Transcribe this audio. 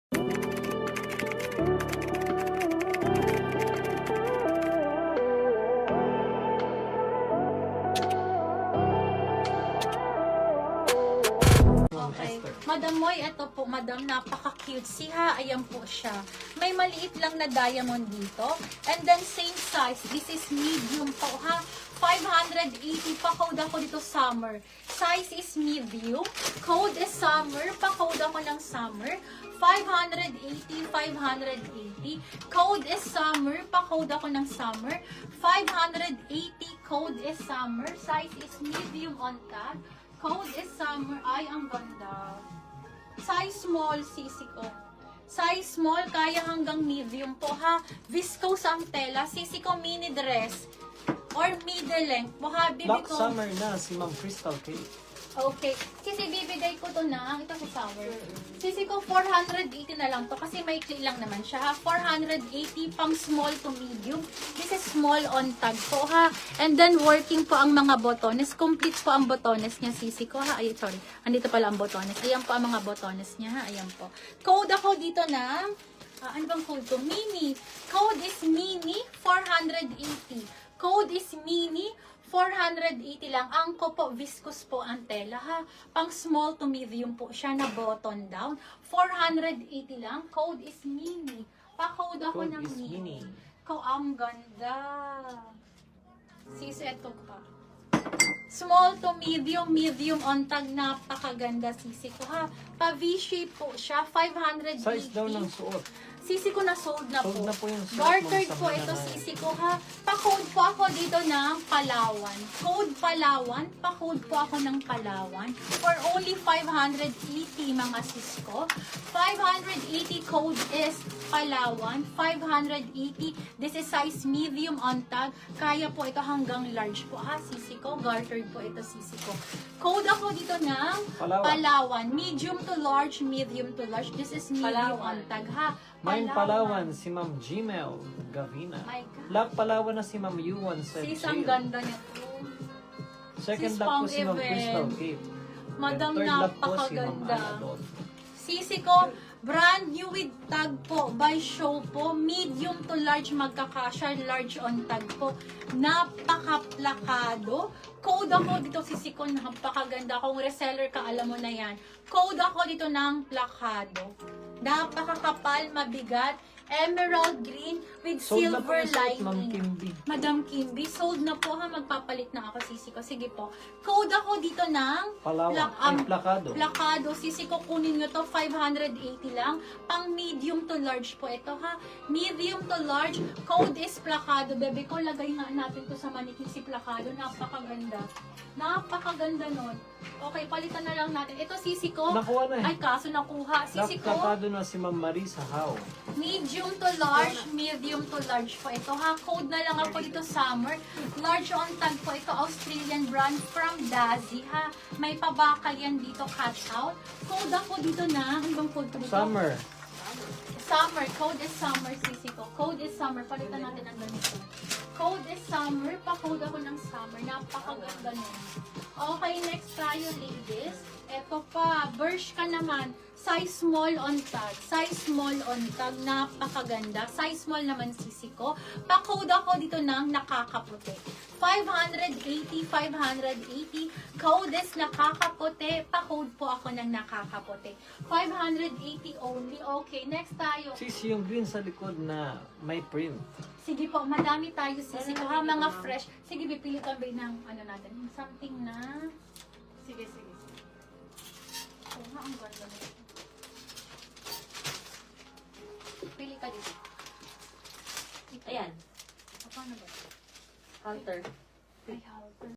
Okay. Madam Moy, ito po, madam, napaka-cute ha. Ayan po siya. May maliit lang na diamond dito. And then, same size. This is medium po, ha. 580 pa. Code ako dito, summer. Size is medium. Code is summer. Pa-code ako ng summer. 580, 580. Code is summer. Pa-code ako ng summer. 580. Code is summer. Size is medium on tag. Code is summer. Ay, ang ganda. Size small, sisi ko. Size small, kaya hanggang medium po, ha. Viscose ang tela. Sisi ko mini dress. Or middle length po, ha. Bibi Black ko. summer na si Ma'am Crystal Cake. Okay. Sisi, bibigay ko to na. Ito sa sour. Sisi ko, 480 na lang to. Kasi may maikli lang naman siya, ha. 480 pang small to medium. This is small on tag po, ha. And then, working po ang mga botones. Complete po ang botones niya, sisi ko, ha. Ay, sorry. Andito pala ang botones. Ayan po ang mga botones niya, ha. Ayan po. Code ako dito na, ano bang code to? Mini. Code is mini, 480. Code is mini, 480 lang. Ang ko po, viscose po ang tela, ha. Pang small to medium po siya na button down. 480 lang. Code is mini. Pa-code ako Code ng is mini. mini. Ang ganda. Sis, eto pa. Small to medium, medium on tag. Napakaganda, sisi ko, ha. Pa V-shape po siya. 580. Size daw ng suot. Sisi ko na sold na Sold po. na po yung suot Bartered mo sa po ito, Mananayan. sisi ko, ha. Pa-code po ako dito ng Palawan. Code Palawan. Pa-code po ako ng Palawan. For only 580 mga sis ko. 580 code is Palawan. 580. This is size medium on tag. Kaya po ito hanggang large po, ha, sisi ko. Gartered po ito, sisi ko. Code ako dito ng Palawan. Medium to large, medium to large. This is medium on tag, ha. Mine Palawan, si Ma'am Gmail Gavina. My God. Black Palawan na si Ma'am Yuan sa Sis, ang ganda nito. Second Sis, lap po pang si Ma'am event. Crystal Cake. Madam, And third lap po si Ma'am napakaganda. Anadol. Sisi ko, brand new with tag po, by show po, medium to large magkakasya, large on tag po. Napaka-plakado. Code ako dito, sisi ko, napakaganda. Kung reseller ka, alam mo na yan. Code ako dito ng plakado. Napakakapal, mabigat, emerald green with Sold na po silver yung suot, Ma'am lining. Kimby. Madam Kimby, sold na po, ha. Magpapalit na ako, sisi ko. Sige po. Code ako dito ng Palawan, ay plakado. plakado. Sisi ko, kunin nyo to, 580 lang. Pang medium to large po ito, ha. Medium to large. Code is plakado. Bebe ko, lagay nga natin to sa manikin si plakado. Napakaganda. Napakaganda nun. Okay, palitan na lang natin. Ito, sisi ko. Nakuha na eh. Ay, kaso nakuha. Sisi ko, Plakado na si Ma'am Marisa How. medium to large, medium to large po ito, ha. Code na lang ako dito, summer. Large on tag po ito, Australian brand from Dazi, ha. May pabakal yan dito, cut out. Code ako dito na, hanggang code ko dito? Summer. Summer. Code is summer, sisi ko. Code is summer. Palitan natin ang ganito. Code is summer. Pa-code ako ng summer. Napakaganda nun. Okay, next tayo, ladies. Ito pa. Bershka naman. Size small on tag. Size small on tag. Napakaganda. Size small naman, sisi ko. Pa-code ako dito ng nakakaputi. 580, 580. Code is nakakaputi. Pa-code po ako ng nakakaputi. 580 only. Okay, next tayo. Sis, yung green sa likod na may print. Sige po, madami tayo, sisi ko, ha, mga fresh. Sige, pipili ka ba ng ano natin? Something na... Sige. Oo nga, ang ganda nito. Pili ka dito. Ayan, Paano ba? counter. Ay, halter.